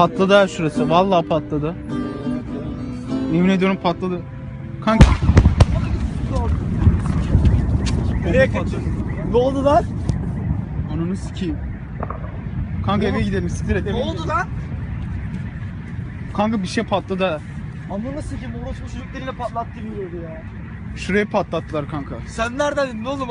Patladı ha şurası. Vallahi patladı. Yemin ediyorum patladı. Kanka. Nereye kaçıyorsun? Ne oldu lan? Ananı sikeyim. Kanka eve gidelim. Siktir et. Ne oldu lan? Kanka bir şey patladı ha. Amına sikeyim, orospu çocuklarıyla patlattı biliyordu ya. Şurayı patlattılar kanka. Sen neredeydin oğlum?